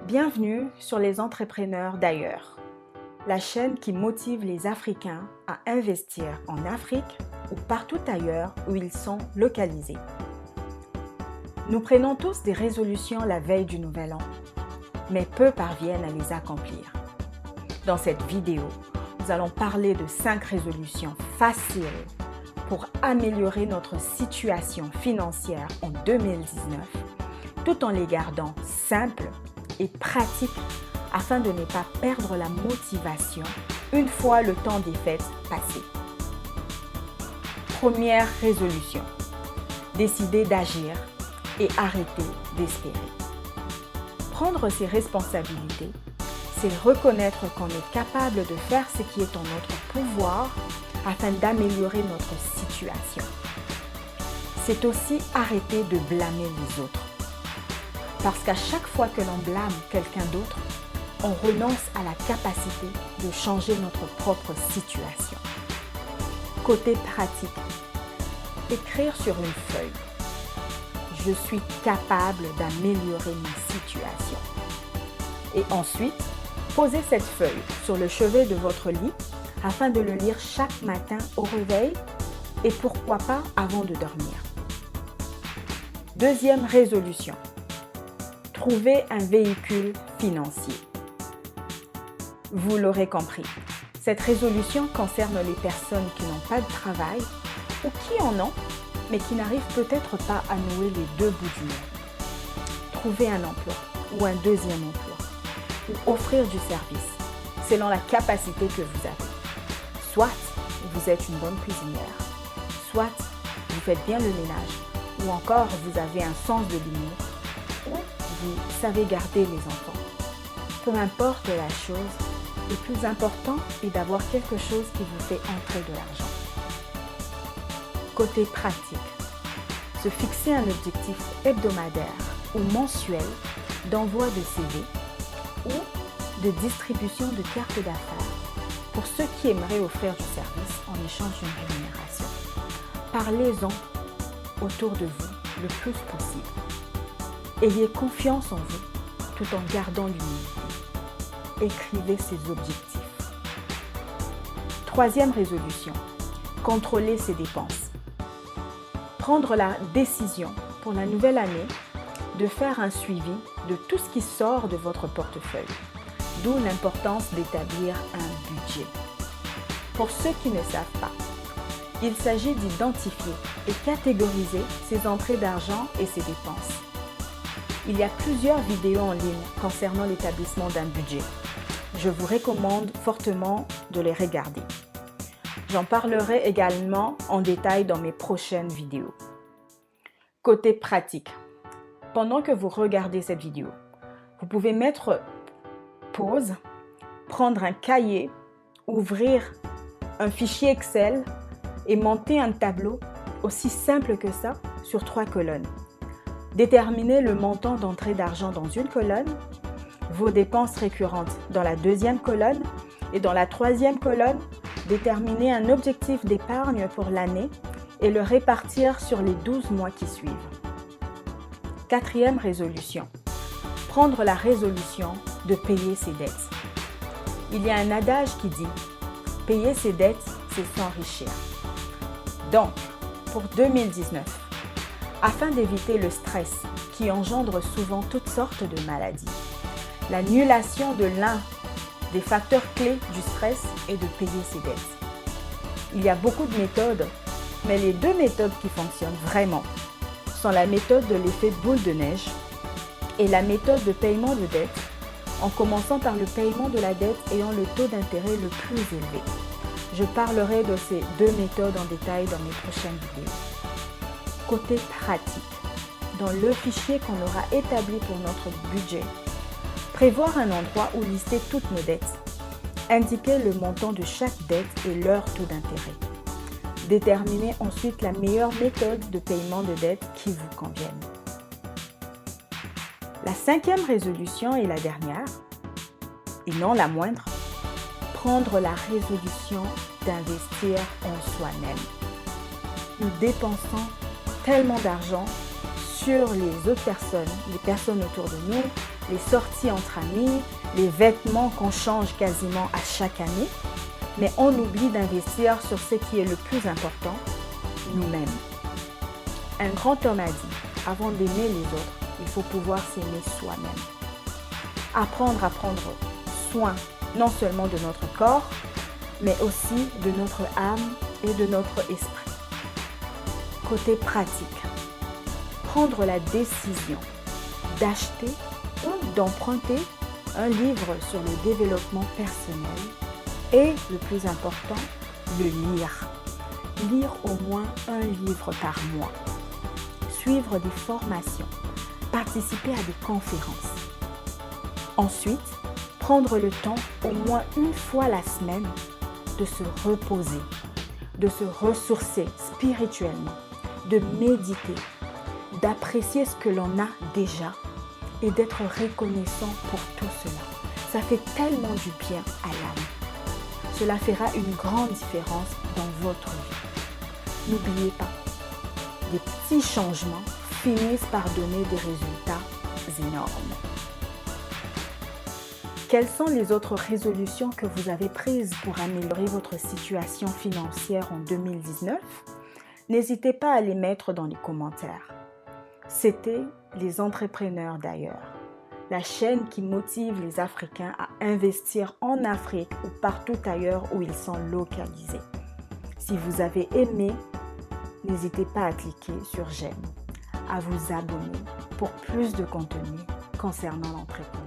Bienvenue sur les entrepreneurs d'ailleurs, la chaîne qui motive les Africains à investir en Afrique ou partout ailleurs où ils sont localisés. Nous prenons tous des résolutions la veille du Nouvel An, mais peu parviennent à les accomplir. Dans cette vidéo, nous allons parler de 5 résolutions faciles pour améliorer notre situation financière en 2019, tout en les gardant simples et pratiques afin de ne pas perdre la motivation une fois le temps des fêtes passé. Première résolution, décider d'agir et arrêter d'espérer. Prendre ses responsabilités, c'est reconnaître qu'on est capable de faire ce qui est en notre pouvoir afin d'améliorer notre situation. C'est aussi arrêter de blâmer les autres. Parce qu'à chaque fois que l'on blâme quelqu'un d'autre, on renonce à la capacité de changer notre propre situation. Côté pratique, écrire sur une feuille. Je suis capable d'améliorer ma situation. Et ensuite, posez cette feuille sur le chevet de votre lit afin de le lire chaque matin au réveil et pourquoi pas avant de dormir. Deuxième résolution, trouver un véhicule financier. Vous l'aurez compris, cette résolution concerne les personnes qui n'ont pas de travail ou qui en ont, mais qui n'arrivent peut-être pas à nouer les deux bouts du monde. Trouver un emploi ou un deuxième emploi ou offrir du service selon la capacité que vous avez. Soit vous êtes une bonne cuisinière, soit vous faites bien le ménage, ou encore vous avez un sens de l'humour, ou vous savez garder les enfants. Peu importe la chose, le plus important est d'avoir quelque chose qui vous fait entrer de l'argent. Côté pratique, se fixer un objectif hebdomadaire ou mensuel d'envoi de CV ou de distribution de cartes d'affaires pour ceux qui aimeraient offrir du service en échange d'une rémunération. Parlez-en autour de vous le plus possible. Ayez confiance en vous tout en gardant l'humilité. Écrivez ses objectifs. Troisième résolution, contrôler ses dépenses. Prendre la décision pour la nouvelle année de faire un suivi de tout ce qui sort de votre portefeuille, d'où l'importance d'établir un budget. Pour ceux qui ne savent pas, il s'agit d'identifier et catégoriser ses entrées d'argent et ses dépenses. Il y a plusieurs vidéos en ligne concernant l'établissement d'un budget. Je vous recommande fortement de les regarder. J'en parlerai également en détail dans mes prochaines vidéos. Côté pratique, pendant que vous regardez cette vidéo, vous pouvez mettre pause, prendre un cahier, ouvrir un fichier Excel et monter un tableau aussi simple que ça sur 3 colonnes. Déterminez le montant d'entrée d'argent dans une colonne, vos dépenses récurrentes dans la deuxième colonne et dans la troisième colonne, déterminez un objectif d'épargne pour l'année et le répartir sur les 12 mois qui suivent. Quatrième résolution, prendre la résolution de payer ses dettes. Il y a un adage qui dit « Payer ses dettes, c'est s'enrichir ». Donc, pour 2019, afin d'éviter le stress qui engendre souvent toutes sortes de maladies, l'annulation de l'un des facteurs clés du stress est de payer ses dettes. Il y a beaucoup de méthodes, mais les 2 méthodes qui fonctionnent vraiment sont la méthode de l'effet boule de neige et la méthode de paiement de dette, en commençant par le paiement de la dette ayant le taux d'intérêt le plus élevé. Je parlerai de ces 2 méthodes en détail dans mes prochaines vidéos. Côté pratique, dans le fichier qu'on aura établi pour notre budget, prévoir un endroit où lister toutes nos dettes, indiquer le montant de chaque dette et leur taux d'intérêt. Déterminer ensuite la meilleure méthode de paiement de dette qui vous convienne. La 5e résolution est la dernière, et non la moindre, prendre la résolution d'investir en soi-même. Nous dépensons tellement d'argent sur les autres personnes, les personnes autour de nous, les sorties entre amis, les vêtements qu'on change quasiment à chaque année, mais on oublie d'investir sur ce qui est le plus important, nous-mêmes. Un grand homme a dit, avant d'aimer les autres, il faut pouvoir s'aimer soi-même. Apprendre à prendre soin non seulement de notre corps, mais aussi de notre âme et de notre esprit. Côté pratique, prendre la décision d'acheter ou d'emprunter un livre sur le développement personnel et, le plus important, le lire. Lire au moins un livre par mois. Suivre des formations. Participer à des conférences. Ensuite, prendre le temps au moins une fois la semaine de se reposer, de se ressourcer spirituellement, de méditer, d'apprécier ce que l'on a déjà et d'être reconnaissant pour tout cela. Ça fait tellement du bien à l'âme. Cela fera une grande différence dans votre vie. N'oubliez pas, des petits changements finissent par donner des résultats énormes. Quelles sont les autres résolutions que vous avez prises pour améliorer votre situation financière en 2019? N'hésitez pas à les mettre dans les commentaires. C'était Les Entrepreneurs d'ailleurs, la chaîne qui motive les Africains à investir en Afrique ou partout ailleurs où ils sont localisés. Si vous avez aimé, n'hésitez pas à cliquer sur j'aime, à vous abonner pour plus de contenu concernant l'entrepreneuriat.